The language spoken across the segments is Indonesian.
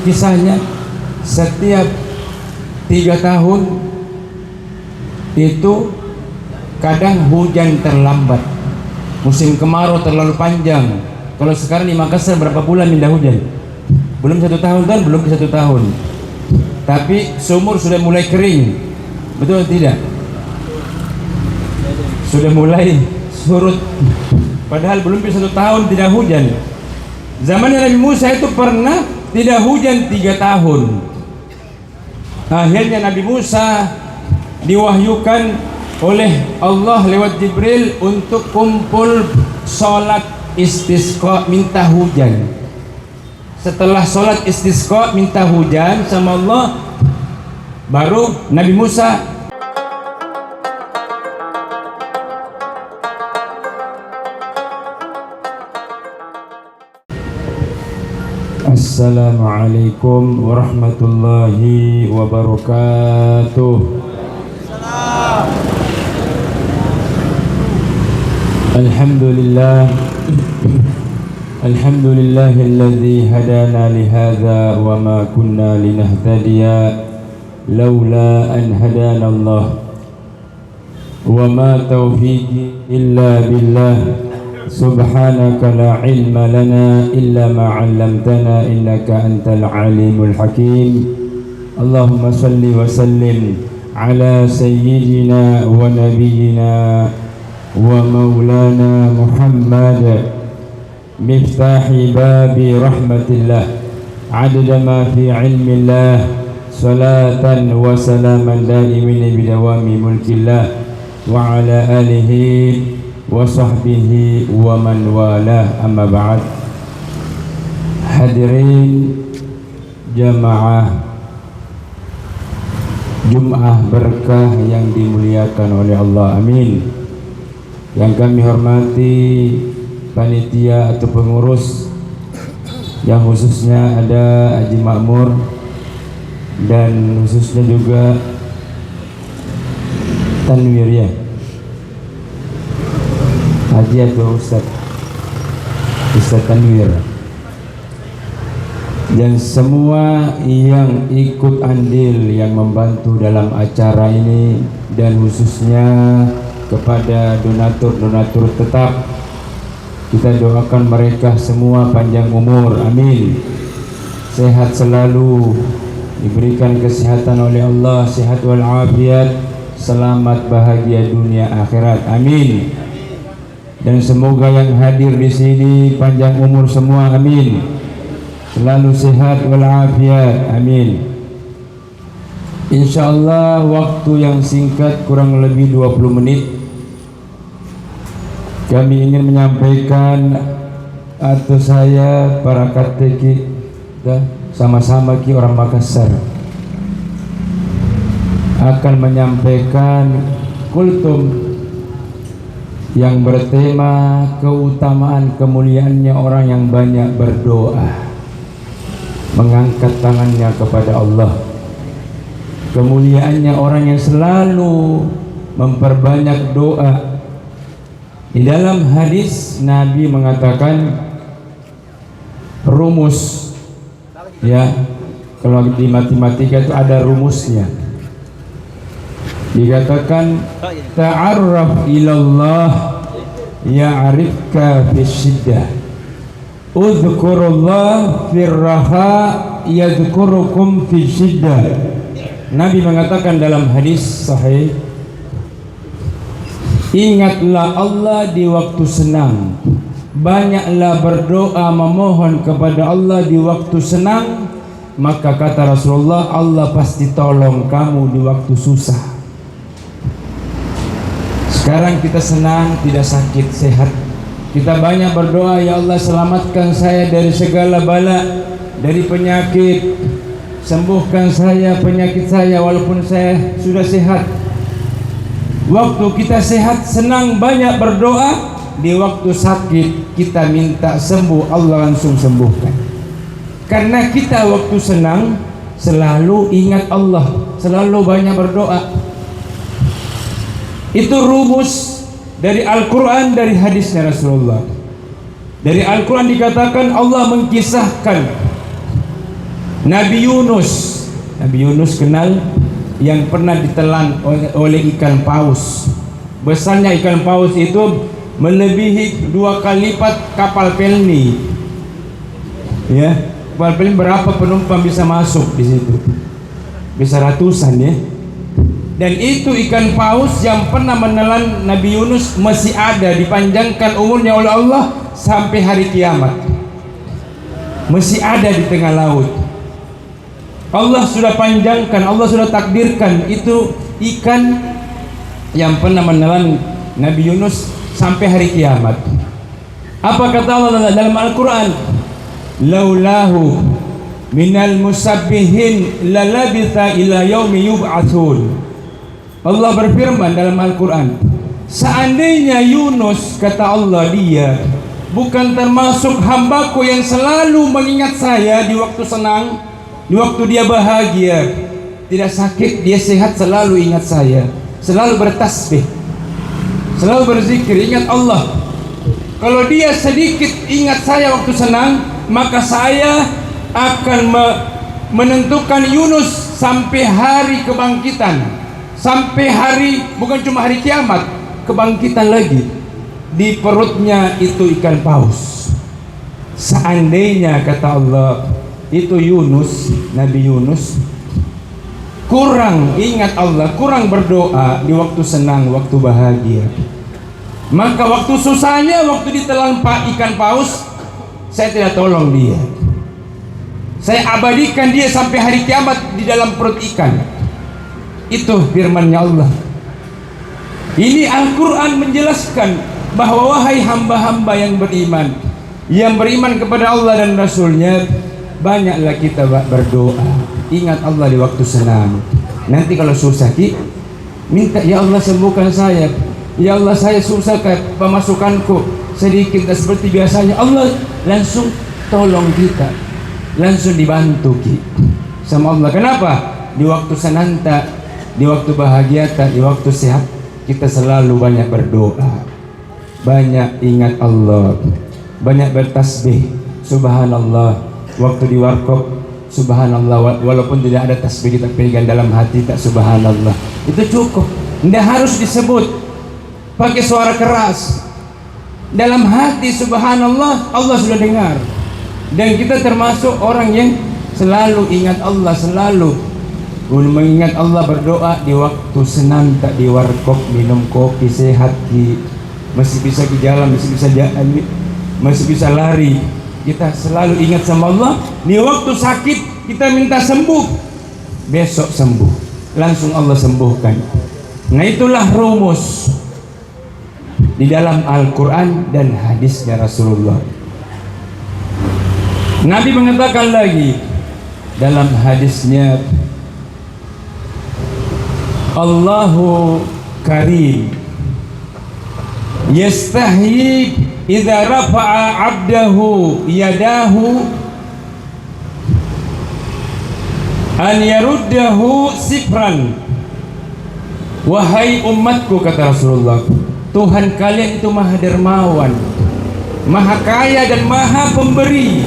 kisahnya? Setiap 3 tahun itu kadang hujan terlambat, musim kemarau terlalu panjang. Kalau sekarang di Makassar berapa bulan minta hujan? Belum 1 tahun kan? Belum 1 tahun. Tapi sumur sudah mulai kering, betul tidak? Sudah mulai surut. Padahal belum 1 tahun tidak hujan. Zaman Nabi Musa itu pernah tidak hujan 3 tahun. Akhirnya Nabi Musa diwahyukan oleh Allah lewat Jibril untuk kumpul sholat istisqa, minta hujan. Setelah sholat istisqa minta hujan sama Allah, baru Nabi Musa Assalamualaikum warahmatullahi wabarakatuh. Alhamdulillah, alhamdulillahilladzi hadana lihadza wa ma kunna linahtadiya laula an hadana Allah wa ma taufiqi illa billah. Subhanaka la ilma lana illa ma 'allamtana innaka antal alimul hakim. Allahumma salli wa sallim ala sayyidina wa nabiyyina wa maulana Muhammad miftahi babi rahmatillah adada ma fi ilmillah salatan wa salaman daimin bidawami mulkillah wa ala alihi wa sahbihi wa man walah, amma ba'd. Hadirin jamaah Jum'ah berkah yang dimuliakan oleh Allah, amin. Yang kami hormati panitia atau pengurus, yang khususnya ada Haji Makmur dan khususnya juga Tanwir, ya, Haji atau Ustaz Tanwir, dan semua yang ikut andil yang membantu dalam acara ini, dan khususnya kepada donatur-donatur tetap. Kita doakan mereka semua panjang umur, amin. Sehat selalu, diberikan kesehatan oleh Allah, sehat walafiat, selamat bahagia dunia akhirat, amin. Dan semoga yang hadir di sini panjang umur semua, amin. Selalu sehat walafiat, amin. Insyaallah waktu yang singkat, kurang lebih 20 menit, kami ingin menyampaikan, atau saya para kateki sama-sama ki orang Makassar akan menyampaikan kultum yang bertema keutamaan kemuliaannya orang yang banyak berdoa, mengangkat tangannya kepada Allah. Kemuliaannya orang yang selalu memperbanyak doa. Di dalam hadis Nabi mengatakan rumus, ya, kalau di matematika itu ada rumusnya. Dikatakan ta'arraf ilallah ya'rifka fisyiddah, udhkurullah firraha yadhkurukum fisyiddah. Nabi mengatakan dalam hadis sahih, ingatlah Allah di waktu senang, banyaklah berdoa memohon kepada Allah di waktu senang, maka kata Rasulullah, Allah pasti tolong kamu di waktu susah. Sekarang kita senang, tidak sakit, sehat, kita banyak berdoa, ya Allah selamatkan saya dari segala bala, dari penyakit, sembuhkan saya penyakit saya walaupun saya sudah sehat. Waktu kita sehat, senang, banyak berdoa. Di waktu sakit kita minta sembuh, Allah langsung sembuhkan. Karena kita waktu senang selalu ingat Allah, selalu banyak berdoa. Itu rumus dari Al-Quran, dari hadisnya Rasulullah. Dari Al-Quran dikatakan Allah mengkisahkan Nabi Yunus. Nabi Yunus kenal, yang pernah ditelan oleh ikan paus. Besarnya ikan paus itu melebihi 2 kali lipat kapal Pelni. Ya, kapal Pelni berapa penumpang bisa masuk di situ? Bisa ratusan ya. Dan itu ikan paus yang pernah menelan Nabi Yunus masih ada, dipanjangkan umurnya oleh Allah sampai hari kiamat. Masih ada di tengah laut. Allah sudah panjangkan, Allah sudah takdirkan itu ikan yang pernah menelan Nabi Yunus sampai hari kiamat. Apa kata Allah dalam Al-Quran? Laulahu minal musabbihin lalabitha ila yaumi yub'atsun. Allah berfirman dalam Al-Quran, seandainya Yunus, kata Allah, dia bukan termasuk hambaku yang selalu mengingat saya di waktu senang, di waktu dia bahagia, tidak sakit, dia sehat, selalu ingat saya, selalu bertasbih, selalu berzikir, ingat Allah. Kalau dia sedikit ingat saya waktu senang, maka saya akan menentukan Yunus sampai hari kebangkitan, sampai hari, bukan cuma hari kiamat, kebangkitan lagi. Di perutnya itu ikan paus. Seandainya, kata Allah, itu Yunus, Nabi Yunus, kurang ingat Allah, kurang berdoa di waktu senang, waktu bahagia, maka waktu susahnya, waktu ditelan ikan paus, saya tidak tolong dia, saya abadikan dia sampai hari kiamat di dalam perut ikan. Itu firman-Nya Allah. Ini Al-Quran menjelaskan bahwa wahai hamba-hamba yang beriman kepada Allah dan Rasulnya, banyaklah kita berdoa, ingat Allah di waktu senang. Nanti kalau susah, minta, ya Allah sembuhkan saya, ya Allah saya susah, pemasukanku sedikit dan seperti biasanya. Allah langsung tolong kita, langsung dibantu sama Allah. Kenapa? Di waktu senanta, di waktu bahagia, di waktu sehat, kita selalu banyak berdoa, banyak ingat Allah, banyak bertasbih, subhanallah. Waktu di warkop, subhanallah, walaupun tidak ada tasbih kita pegang dalam hati, tak subhanallah, itu cukup. Tidak harus disebut pakai suara keras, dalam hati subhanallah, Allah sudah dengar. Dan kita termasuk orang yang selalu ingat Allah, selalu mengingat Allah, berdoa di waktu senang, tak di warkop, minum kopi, sehat, masih bisa ke jalan, masih bisa lari, kita selalu ingat sama Allah. Di waktu sakit kita minta sembuh, besok sembuh, langsung Allah sembuhkan. Nah, itulah rumus di dalam Al-Quran dan hadisnya Rasulullah. Nabi mengatakan lagi dalam hadisnya, Allahu karim yastahyi idza rafa'a 'abdahu yadahu an yaruddahu sifran. Wahai umatku, kata Rasulullah, Tuhan kalian itu maha dermawan, maha kaya dan maha pemberi.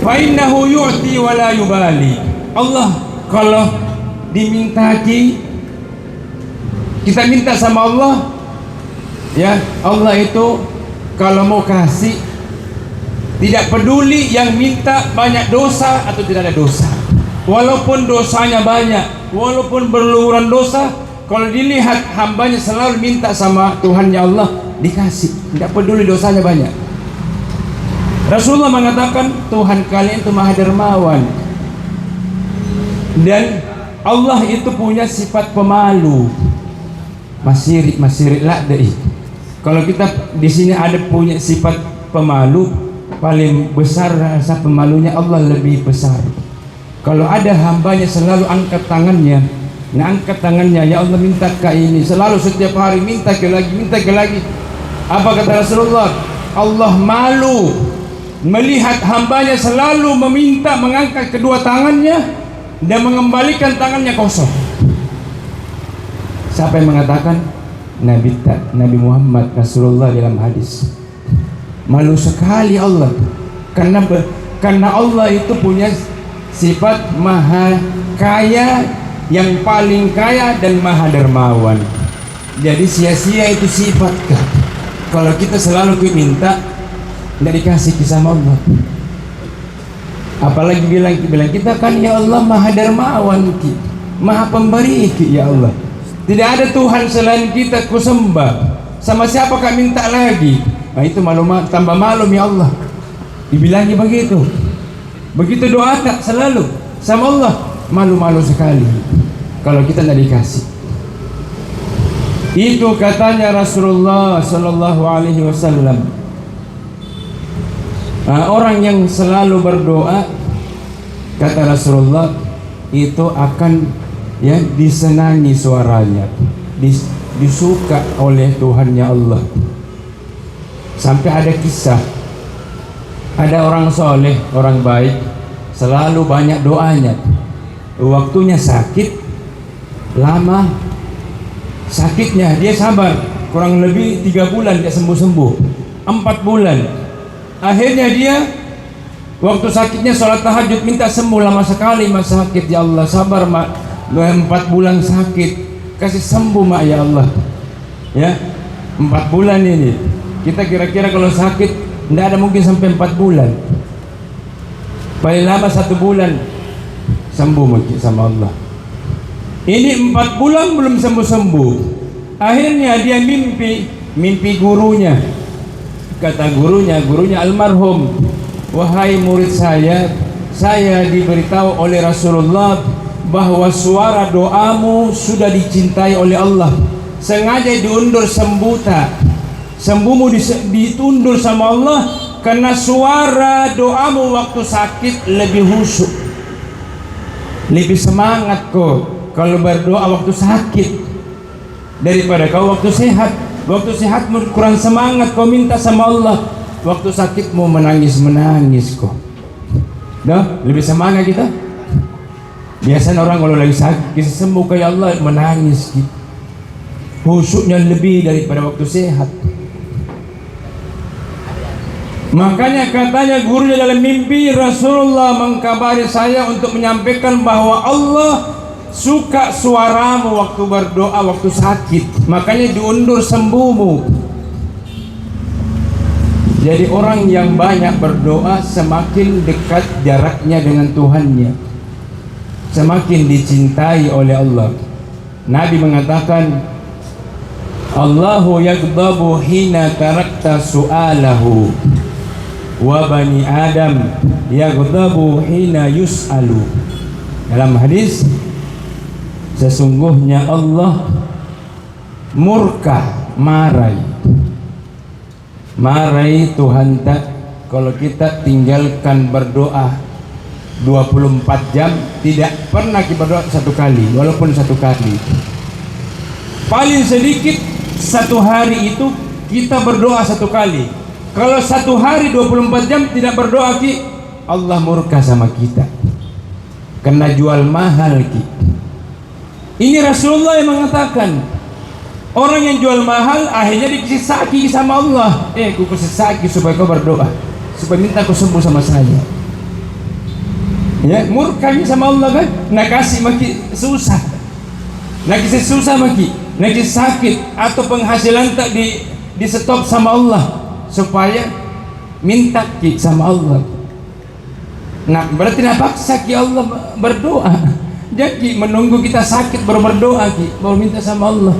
Fa innahu yu'ti wa la yubali. Allah kalau diminta, kita minta sama Allah, ya Allah itu kalau mau kasih tidak peduli yang minta banyak dosa atau tidak ada dosa, walaupun dosanya banyak, walaupun berlumuran dosa, kalau dilihat hambanya selalu minta sama Tuhannya Allah, dikasih, tidak peduli dosanya banyak. Rasulullah mengatakan Tuhan kalian itu maha dermawan, dan Allah itu punya sifat pemalu. Masirik lah deh. Kalau kita di sini ada punya sifat pemalu, paling besar rasa pemalunya Allah lebih besar. Kalau ada hambanya selalu angkat tangannya, angkat tangannya, ya Allah minta ke ini, selalu setiap hari minta ke lagi, minta ke lagi. Apa kata Rasulullah? Allah malu melihat hambanya selalu meminta, mengangkat kedua tangannya dan mengembalikan tangannya kosong. Siapa yang mengatakan? Nabi Muhammad Rasulullah dalam hadis. Malu sekali Allah, karena Allah itu punya sifat maha kaya, yang paling kaya dan maha dermawan. Jadi sia-sia itu sifat kah? Kalau kita selalu minta tidak dikasih sama Allah. Apalagi bilang kita kan ya Allah maha dermawan, maha pemberi, ya Allah. Tidak ada Tuhan selain kita ku sembah. Sama siapa kau minta lagi? Nah itu malu, tambah malu ya Allah. Dibilangi begitu. Begitu doa tak selalu sama Allah, malu-malu sekali kalau kita tidak dikasih. Itu katanya Rasulullah Sallallahu Alaihi Wasallam. Orang yang selalu berdoa, kata Rasulullah, itu akan ya disenangi suaranya, disuka oleh Tuhannya Allah. Sampai ada kisah, ada orang soleh, orang baik, selalu banyak doanya. Waktunya sakit, lama sakitnya dia sabar, kurang lebih 3 bulan dia sembuh-sembuh, 4 bulan. Akhirnya dia waktu sakitnya sholat tahajud minta sembuh, lama sekali mak sakit, ya Allah sabar mak, 4 bulan sakit, kasih sembuh mak ya Allah. Ya 4 bulan ini kita kira-kira kalau sakit tidak ada mungkin sampai 4 bulan, paling lama 1 bulan sembuh mungkin sama Allah. Ini 4 bulan belum sembuh-sembuh. Akhirnya dia mimpi gurunya. Kata gurunya almarhum, wahai murid saya diberitahu oleh Rasulullah bahwa suara doamu sudah dicintai oleh Allah. Sengaja diundur sembuhmu ditundur sama Allah karena suara doamu waktu sakit lebih khusyuk, lebih semangat kok kalau berdoa waktu sakit daripada kau waktu sehat. Waktu sehatmu kurang semangat kau minta sama Allah, waktu sakitmu menangis kok. Dah lebih semangat kita. Biasanya orang kalau lagi sakit sembuh kayak Allah menangis gitu. Khusyuknya lebih daripada waktu sehat. Makanya katanya gurunya dalam mimpi, Rasulullah mengkabari saya untuk menyampaikan bahwa Allah suka suaramu waktu berdoa waktu sakit, makanya diundur sembuhmu. Jadi orang yang banyak berdoa semakin dekat jaraknya dengan Tuhannya, semakin dicintai oleh Allah. Nabi mengatakan, Allahu yaghdabu hina tarakta su'alahu wa bani Adam yaghdabu hina yus'alu. Dalam hadis, sesungguhnya Allah murka, marai Tuhan tak kalau kita tinggalkan berdoa 24 jam, tidak pernah kita berdoa 1 kali, walaupun 1 kali. Paling sedikit 1 hari itu kita berdoa 1 kali. Kalau 1 hari 24 jam tidak berdoa Allah murka sama kita, kena jual mahal Ini Rasulullah yang mengatakan, orang yang jual mahal akhirnya dikasih saki sama Allah. Ku kasih saki supaya kau berdoa, supaya minta kau sembuh sama saya. Ya, murkanya sama Allah kan, nak kasih maki susah, nak kasih susah maki, nak kasih sakit atau penghasilan tak di stop sama Allah supaya minta sama Allah. Nah berarti nak paksa Allah berdoa. Jadi menunggu kita sakit baru berdoa baru minta sama Allah.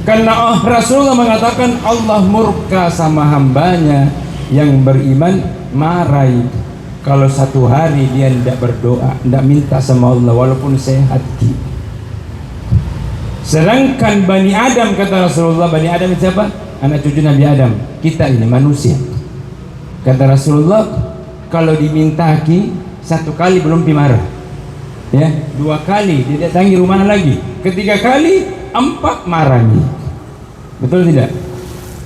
Karena Rasulullah mengatakan Allah murka sama hambanya yang beriman, marai kalau 1 hari dia tidak berdoa, tidak minta sama Allah walaupun sehat. Sedangkan Bani Adam, kata Rasulullah, Bani Adam itu siapa? Anak cucu Nabi Adam, kita ini manusia. Kata Rasulullah, kalau diminta 1 kali belum marah, ya 2 kali dia datangi rumah lagi, 3 kali 4 marahnya. Betul tidak?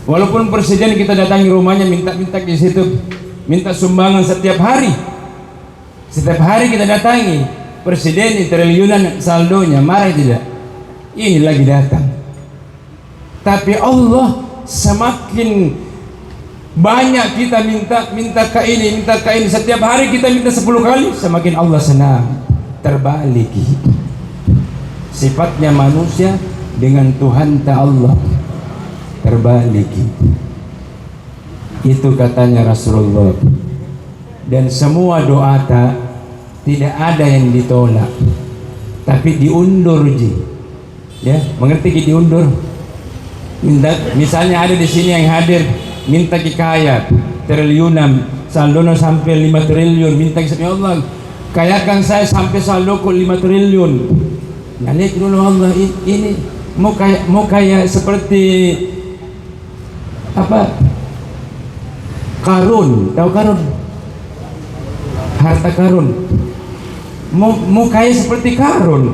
Walaupun presiden kita datangi rumahnya, minta di situ, minta sumbangan setiap hari kita datangi presiden, triliunan saldonya, marah tidak? Ini lagi datang. Tapi Allah semakin Banyak kita minta ke ini, minta ke ini. Setiap hari kita minta 10 kali, semakin Allah senang. Terbalik sifatnya manusia dengan Tuhan ta Allah, terbalik. Itu katanya Rasulullah. Dan semua doa tidak ada yang ditolak, tapi diundur ji. Ya, mengerti ki diundur? Minta, misalnya ada di sini yang hadir minta ki kaya triliunan, saldonya sampai 5 triliun, minta ki ya Allah kayakan saya sampai saldoku 5 triliun. Nah, lihat dulu Allah, ini mau kaya seperti apa? Karun, tahu Karun? Harta Karun. Mau kaya seperti Karun.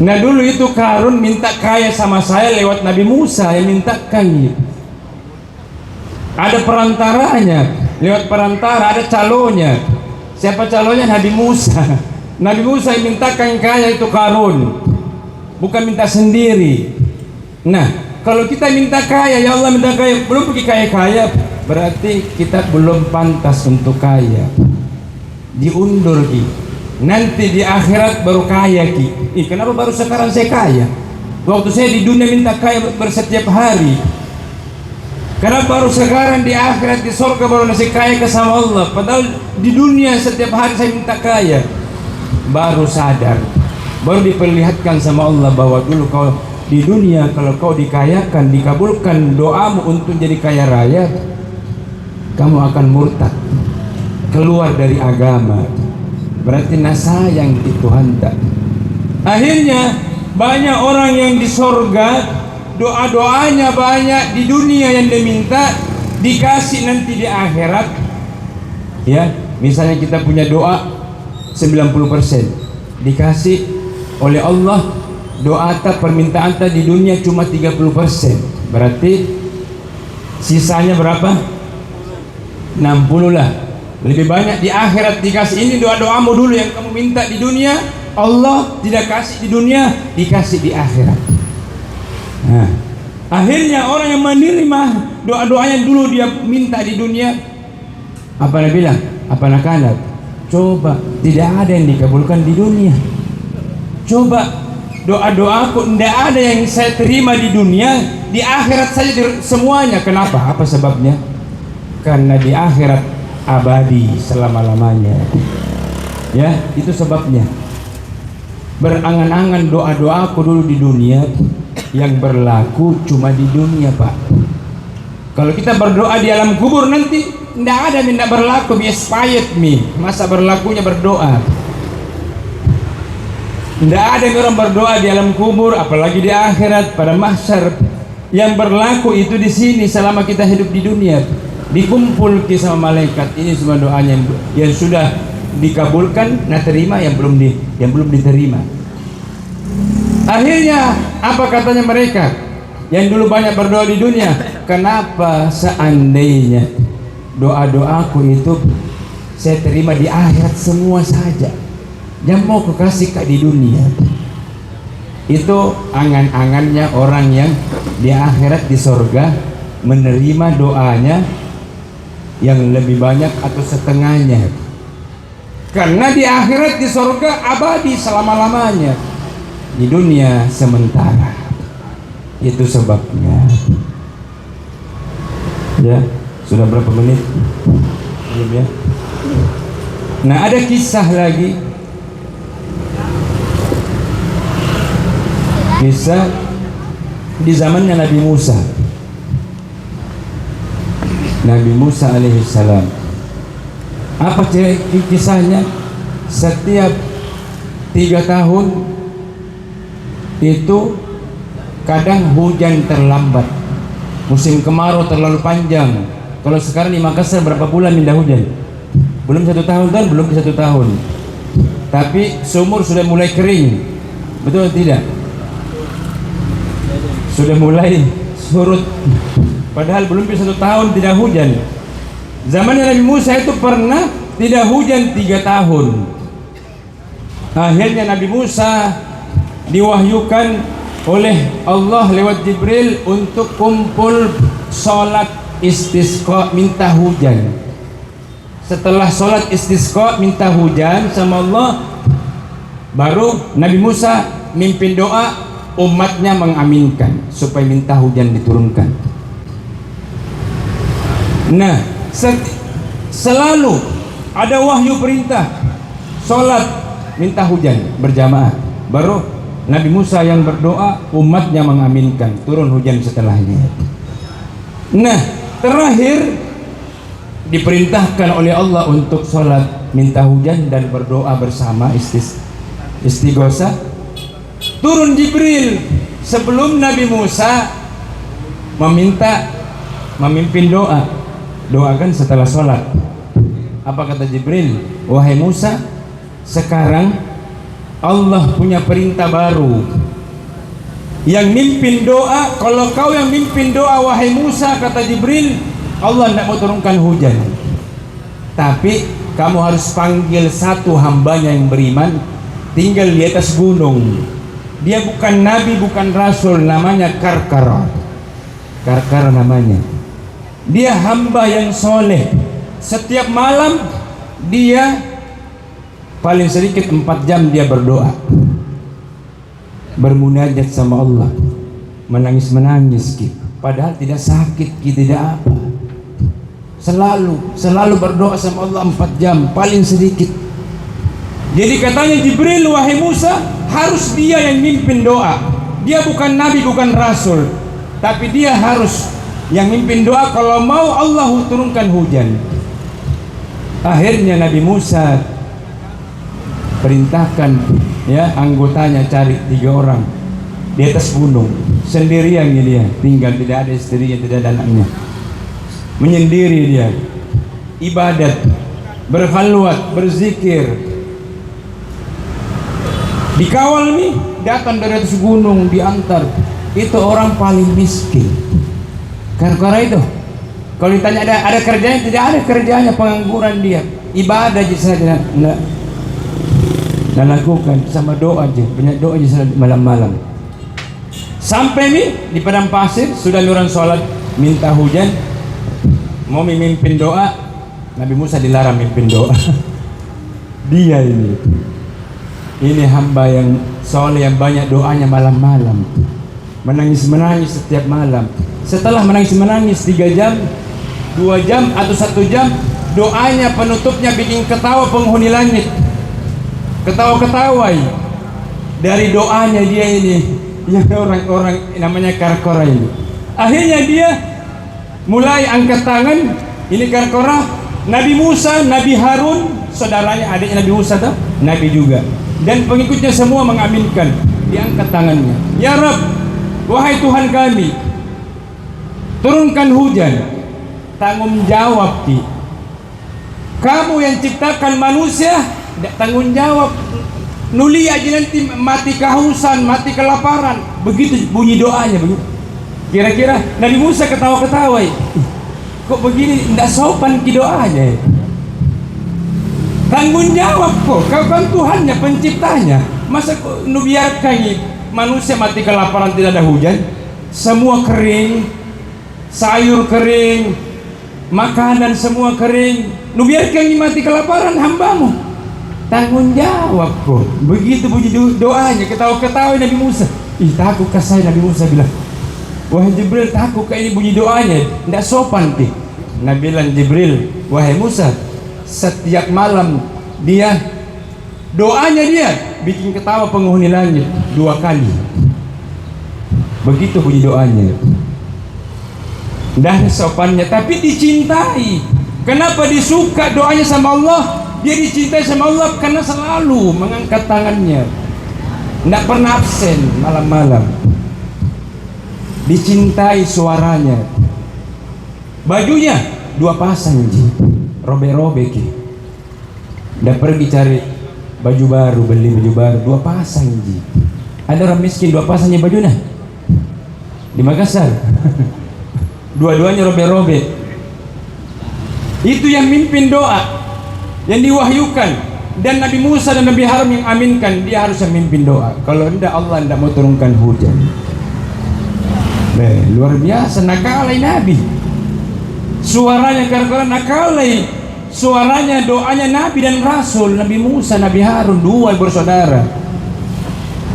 Nah, dulu itu Karun minta kaya sama saya lewat Nabi Musa yang minta kaya. Ada perantaranya, lewat perantara ada calonnya. Siapa calonnya? Nabi Musa. Nabi Musa yang mintakan kaya itu Karun, bukan minta sendiri. Nah, kalau kita minta kaya, ya Allah minta kaya, belum pergi kaya-kaya, berarti kita belum pantas untuk kaya. Diundur ki. Nanti di akhirat baru kaya ki. Kenapa baru sekarang saya kaya? Waktu saya di dunia minta kaya bersetiap hari. Kenapa baru sekarang di akhirat di surga baru nasi kaya ke sama Allah? Padahal di dunia setiap hari saya minta kaya. Baru sadar, baru diperlihatkan sama Allah bahwa dulu kau di dunia kalau kau dikayakan, dikabulkan doamu untuk jadi kaya raya, kamu akan murtad, keluar dari agama. Berarti nasayang di Tuhan tak. Akhirnya banyak orang yang di sorga doa-doanya banyak di dunia yang diminta dikasih nanti di akhirat. Ya, misalnya kita punya doa 90% dikasih oleh Allah, doa ta permintaan ta di dunia cuma 30%. Berarti sisanya berapa? 60 lah. Lebih banyak di akhirat dikasih. Ini doa-doamu dulu yang kamu minta di dunia, Allah tidak kasih di dunia, dikasih di akhirat. Nah, akhirnya orang yang menerima doa-doanya dulu dia minta di dunia, apa nak bilang? Apa nak kanat? Coba tidak ada yang dikabulkan di dunia. Coba doa-doaku tidak ada yang saya terima di dunia, di akhirat saja semuanya. Kenapa? Apa sebabnya? Karena di akhirat abadi selama-lamanya. Ya, itu sebabnya. Berangan-angan doa-doaku dulu di dunia yang berlaku cuma di dunia, Pak. Kalau kita berdoa di alam kubur nanti tidak ada yang tidak berlaku, expired mi. Masa berlakunya berdoa? Tidak ada yang orang berdoa di alam kubur, apalagi di akhirat pada mahsyar. Yang berlaku itu di sini selama kita hidup di dunia. Dikumpul sama malaikat, ini semua doanya yang sudah dikabulkan, nah terima, yang belum diterima. Akhirnya apa katanya mereka yang dulu banyak berdoa di dunia? Kenapa seandainya doa-doaku itu saya terima di akhirat semua saja, yang mau kekasih kak di dunia? Itu angan-angannya orang yang di akhirat di sorga menerima doanya yang lebih banyak atau setengahnya. Karena di akhirat di sorga abadi selama-lamanya, di dunia sementara. Itu sebabnya. Ya, sudah berapa menit? Belum ya? Nah, ada kisah lagi. Kisah di zamannya Nabi Musa. Nabi Musa alaihissalam. Apa kisahnya? Setiap 3 tahun itu kadang hujan terlambat, musim kemarau terlalu panjang. Kalau sekarang di Makassar berapa bulan tidak hujan? Belum 1 tahun kan? Belum 1 tahun. Tapi sumur sudah mulai kering, betul tidak? Sudah mulai surut. Padahal belum 1 tahun tidak hujan. Zaman Nabi Musa itu pernah tidak hujan 3 tahun. Akhirnya Nabi Musa diwahyukan oleh Allah lewat Jibril untuk kumpul sholat istisqa minta hujan. Setelah sholat istisqa minta hujan sama Allah, baru Nabi Musa mimpin doa, umatnya mengaminkan supaya minta hujan diturunkan. Nah, selalu ada wahyu perintah sholat minta hujan berjamaah, baru Nabi Musa yang berdoa, umatnya mengaminkan, turun hujan setelahnya. Nah, terakhir diperintahkan oleh Allah untuk sholat minta hujan dan berdoa bersama istighosah. Turun Jibril sebelum Nabi Musa memimpin doa. Doakan setelah sholat. Apa kata Jibril? Wahai Musa, sekarang Allah punya perintah baru. Yang mimpin doa, kalau kau yang mimpin doa wahai Musa, kata Jibril, Allah tidak mau turunkan hujan. Tapi kamu harus panggil satu hambanya yang beriman, tinggal di atas gunung. Dia bukan nabi, bukan rasul, namanya Karkar. Karkar namanya. Dia hamba yang soleh. Setiap malam dia paling sedikit 4 jam dia berdoa, bermunajat sama Allah, menangis gitu. Padahal tidak sakit, tidak apa. Selalu berdoa sama Allah 4 jam paling sedikit. Jadi katanya Jibril, wahai Musa, harus dia yang mimpin doa. Dia bukan nabi, bukan rasul, tapi dia harus yang mimpin doa kalau mau Allah turunkan hujan. Akhirnya Nabi Musa perintahkan ya anggotanya cari 3 orang di atas gunung, sendirian dia tinggal, tidak ada istrinya, tidak ada anaknya, menyendiri dia ibadat, berkhalwat, berzikir. Dikawal nih, datang dari atas gunung, diantar. Itu orang paling miskin. Karkara itu, kalau ditanya ada kerjanya, tidak ada kerjanya, pengangguran dia. Ibadah aja saja nggak lakukan, sama doa aja, banyak doa aja malam-malam. Sampai nih di padang pasir, sudah orang sholat minta hujan, mau memimpin doa, Nabi Musa dilarang mimpin doa. Dia ini hamba yang soleh, yang banyak doanya malam-malam, menangis setiap malam. Setelah menangis 3 jam, 2 jam atau 1 jam, doanya penutupnya bikin ketawa penghuni langit, ketawa dari doanya dia ini, yang orang-orang namanya Karkora ini. Akhirnya dia mulai angkat tangan. Ini Karkora, Nabi Musa, Nabi Harun, saudaranya, adiknya Nabi Musa tuh, Nabi juga, dan pengikutnya semua mengaminkan. Diangkat tangannya, ya Rabb, wahai Tuhan kami, turunkan hujan. Tanggung jawab Ki, kamu yang ciptakan manusia, tanggung jawab. Nuli aja nanti mati kehausan, mati kelaparan. Begitu bunyi doanya begitu. Kira-kira Nabi Musa ketawa-ketawa, kok begini, tidak sopan ki doanya. Tanggung jawab kok, kau kan Tuhannya, penciptanya. Masa kok biarkan manusia mati kelaparan, tidak ada hujan, semua kering, sayur kering, makanan semua kering, biarkan mati kelaparan hambamu. Tanggung jawab kok. Begitu bunyi doanya, ketawa-ketawa Nabi Musa. Takut kasih Nabi Musa bilang, wahai Jibril, takut kayak ini bunyi doanya, tidak sopan ki. Nabi bilang Jibril, wahai Musa, setiap malam dia doanya dia bikin ketawa penghuni langit 2 kali. Begitu bunyi doanya. Dah sopannya, tapi dicintai. Kenapa disuka doanya sama Allah? Dia dicintai sama Allah karena selalu mengangkat tangannya, tidak pernah absen malam-malam. Dicintai suaranya. Bajunya 2 pasang ji, robek-robek. Udah pergi cari baju baru, beli baju baru 2 pasang ji. Ada orang miskin 2 pasangnya bajunya di Makassar. Dua-duanya robek-robek. Itu yang mimpin doa, yang diwahyukan. Dan Nabi Musa dan Nabi Harun yang aminkan. Dia harus yang mimpin doa. Kalau tidak, Allah tidak mau turunkan hujan. Luar biasa nakalai Nabi. Suaranya gara-gara nakalai. Suaranya, doanya Nabi dan Rasul, Nabi Musa, Nabi Harun, dua bersaudara.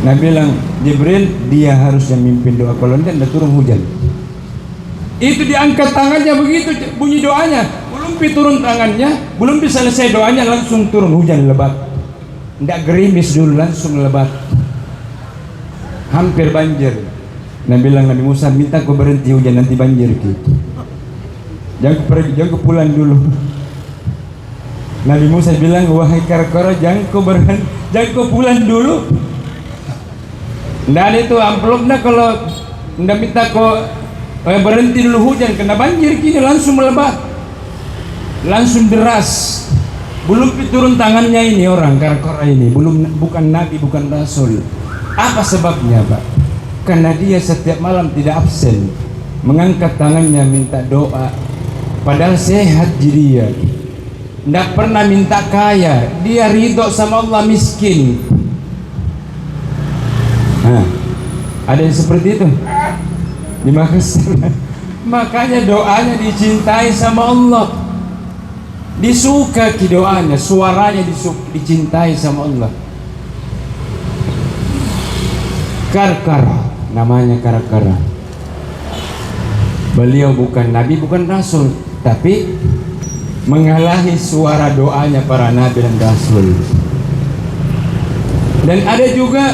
Nabi bilang, Jibril, dia harus yang mimpin doa, kalau tidak turun hujan. Itu diangkat tangannya begitu bunyi doanya, belum turun tangannya, belum bisa selesai doanya langsung turun hujan lebat. Tidak gerimis dulu, langsung lebat. Hampir banjir. Nabi bilang, Nabi Musa, minta kau berhenti hujan, nanti banjir gitu. Jangan pergi, jangan pulang dulu. Nabi Musa bilang, wahai kera-kera, jangan kau berhenti, jangan kau pulang dulu. Nggak ada itu amplopnya kalau nggak minta kau berhenti dulu hujan, kena banjir gini langsung melebat, langsung deras. Belum turun tangannya ini orang kera-kera ini, belum, bukan Nabi, bukan Rasul. Apa sebabnya, Pak? Karena dia setiap malam tidak absen mengangkat tangannya minta doa, padahal sehat dia, tidak pernah minta kaya, dia ridho sama Allah miskin. Nah, ada yang seperti itu di Makassar. Makanya doanya dicintai sama Allah, disuka doanya, suaranya dicintai sama Allah. Karkara, namanya Karkara. Beliau bukan Nabi, bukan Rasul, tapi mengalahi suara doanya para Nabi dan Rasul. Dan ada juga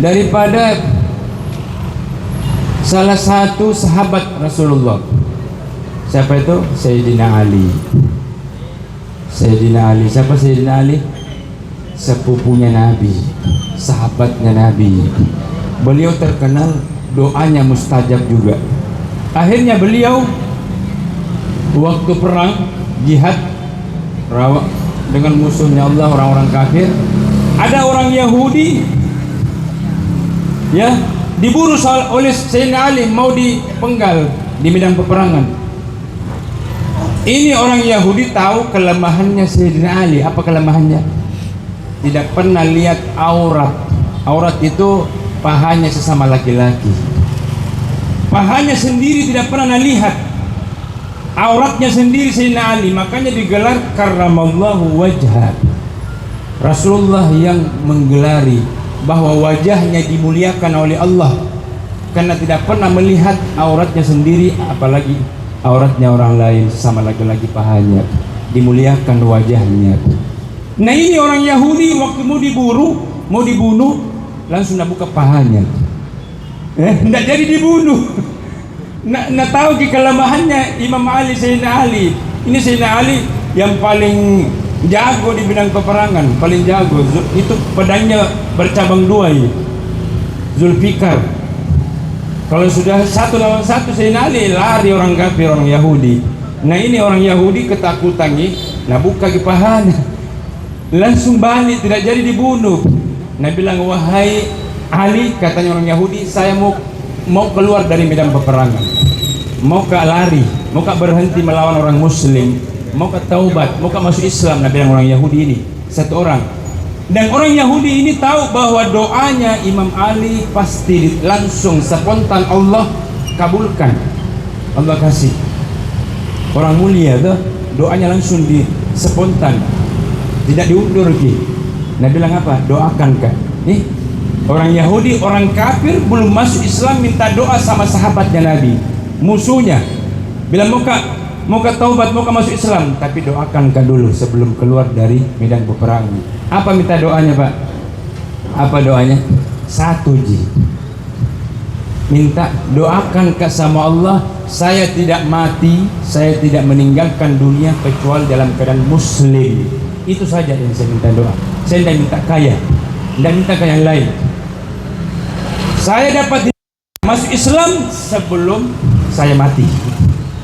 daripada salah satu sahabat Rasulullah. Siapa itu? Sayyidina Ali. Sayyidina Ali. Siapa Sayyidina Ali? Sepupunya Nabi, sahabatnya Nabi. Beliau terkenal doanya mustajab juga. Akhirnya beliau waktu perang jihad dengan musuhnya Allah, orang-orang kafir, ada orang Yahudi ya diburu oleh Sayyidina Ali, mau dipenggal di medan peperangan. Ini orang Yahudi tahu kelemahannya Sayyidina Ali. Apa kelemahannya? Tidak pernah lihat aurat. Aurat itu pahanya sesama laki-laki, pahanya sendiri tidak pernah lihat, auratnya sendiri Sayyidina Ali. Makanya digelar karramallahu wajhah, Rasulullah yang menggelari bahwa wajahnya dimuliakan oleh Allah, karena tidak pernah melihat auratnya sendiri, apalagi auratnya orang lain sama laki-laki, pahanya dimuliakan wajahnya. Nah ini orang Yahudi waktu mau dibunuh langsung buka pahanya, tidak jadi dibunuh. Nah tahu kelemahannya Imam Ali, Sayyidina Ali. Ini Sayyidina Ali yang paling jago di bidang peperangan, paling jago. Itu pedangnya bercabang dua ini, Zulfikar. Kalau sudah satu lawan satu Sayyidina Ali lari orang kafir, orang Yahudi. Nah ini orang Yahudi ketakutan nih, nah buka pahanya, langsung balik, tidak jadi dibunuh. Nabi bilang, wahai Ali, katanya orang Yahudi, saya mau keluar dari medan peperangan, mau ke lari, mau ke berhenti melawan orang Muslim, mau ke taubat, mau ke masuk Islam. Nabi bilang orang Yahudi ini satu orang. Dan orang Yahudi ini tahu bahwa doanya Imam Ali pasti langsung spontan Allah kabulkan, Allah kasih. Orang mulia tuh doanya langsung di spontan, tidak diundur lagi. Nabi bilang apa? Doakan Kak. Nih orang Yahudi, orang kafir belum masuk Islam minta doa sama sahabatnya Nabi, musuhnya bilang mau ke taubat, mau ke masuk Islam, tapi doakan Kak dulu sebelum keluar dari medan peperangan. Apa minta doanya Pak? Apa doanya? Satu ji, minta doakan Kak sama Allah, saya tidak mati, saya tidak meninggalkan dunia kecuali dalam keadaan muslim. Itu saja yang saya minta doa. Saya tidak minta kaya, tidak minta kaya yang lain. Saya dapat masuk Islam sebelum saya mati.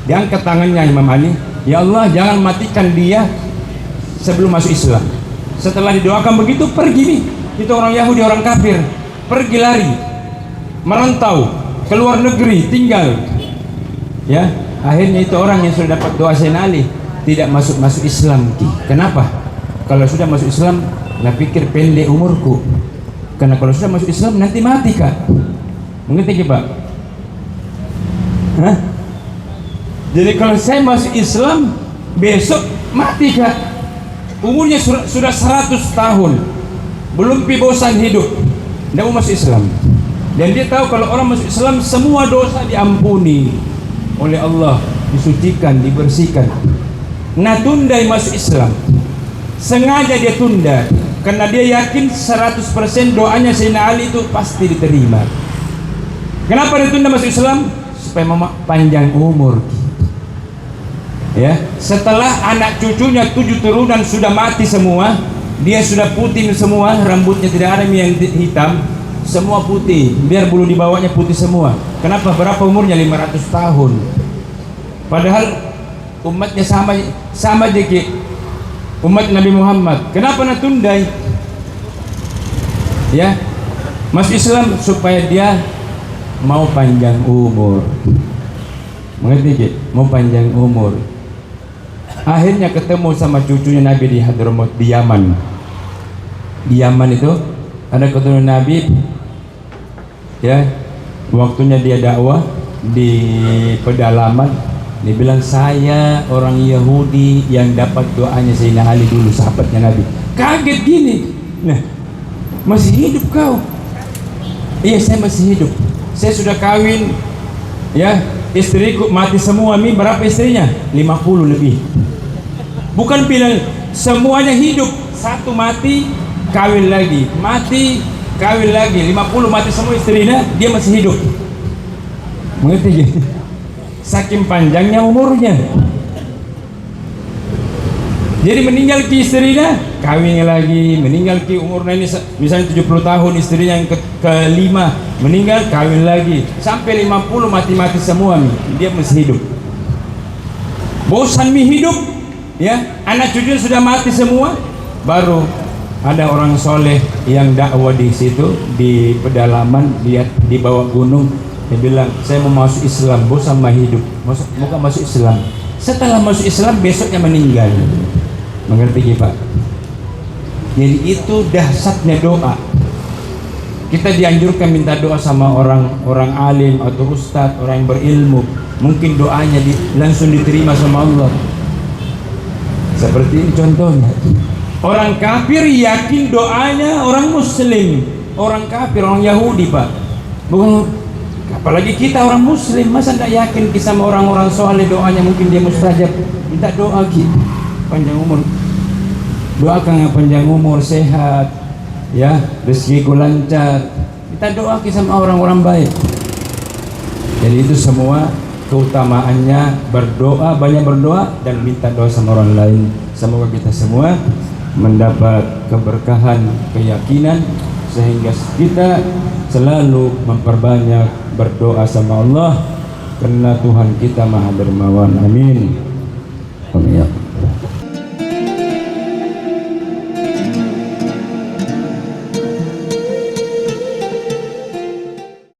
Diangkat tangannya Imam Ali, ya Allah jangan matikan dia sebelum masuk Islam. Setelah didoakan begitu, pergi nih, itu orang Yahudi, orang kafir, pergi lari, merantau ke luar negeri, tinggal. Ya, akhirnya itu orang yang sudah dapat doa Sayyidina Ali tidak masuk Islam. Kenapa? Kalau sudah masuk Islam, nah pikir pendek umurku. Karena kalau sudah masuk Islam nanti mati Kak. Mengerti Pak? Hah? Jadi kalau saya masuk Islam besok mati Kak, umurnya sudah 100 tahun belum bosan hidup, tidak mau masuk Islam. Dan dia tahu kalau orang masuk Islam semua dosa diampuni oleh Allah, disucikan, dibersihkan. Nah, tunda masuk Islam, sengaja dia tunda karena dia yakin 100% doanya Sayyidina Ali itu pasti diterima. Kenapa dia tunda masuk Islam? Supaya panjang umur. Ya, setelah anak cucunya 7 turunan sudah mati semua, dia sudah putih semua, rambutnya tidak ada yang hitam, semua putih, biar bulu di bawahnya putih semua. Kenapa? Berapa umurnya? 500 tahun. Padahal umatnya sama aja umat Nabi Muhammad. Kenapa nak tundai? Ya, masuk Islam supaya dia mau panjang umur. Mengerti Ki? Mau panjang umur. Akhirnya ketemu sama cucunya Nabi di Hadramaut di Yaman. Di Yaman itu ada ketemu Nabi. Ya, waktunya dia dakwah di pedalaman, dia bilang saya orang Yahudi yang dapat doanya Sayyidina Ali dulu, sahabatnya Nabi. Kaget gini. Nah, masih hidup kau? Iya, saya masih hidup. Saya sudah kawin. Ya, istriku mati semua. Berapa istrinya? 50 lebih. Bukan bilang semuanya hidup, satu mati kawin lagi, mati kawin lagi, 50 mati semua istrinya, dia masih hidup. Mengerti? Saking panjangnya umurnya. Jadi meninggal ki istrinya, kawin lagi, meninggal ki umurnya ini misalnya 70 tahun, istrinya yang kelima meninggal, kawin lagi, sampai 50 mati-mati semua, dia masih hidup. Bosan hidup, ya, anak cucunya sudah mati semua, baru ada orang soleh yang dakwah di situ di pedalaman, dia di bawah gunung. Dia bilang, saya mau masuk Islam, bosan sama hidup, mau masuk Islam. Setelah masuk Islam besoknya meninggal. Mengerti Pak? Jadi itu dahsyatnya doa. Kita dianjurkan minta doa sama orang alim atau ustadz, orang yang berilmu. Mungkin doanya langsung diterima sama Allah. Seperti ini contohnya. Orang kafir yakin doanya orang muslim. Orang kafir, orang Yahudi Pak. Bukan, apalagi kita orang muslim, masa tidak yakin sama orang-orang soleh doanya mungkin dia mustajab. Minta doa kita panjang umur, doakan panjang umur, sehat, ya, rezekiku lancar. Kita doa sama orang-orang baik. Jadi itu semua keutamaannya berdoa, banyak berdoa dan minta doa sama orang lain. Semoga kita semua mendapat keberkahan, keyakinan, sehingga kita selalu memperbanyak berdoa sama Allah, karena Tuhan kita Maha Dermawan. Amin. Amin.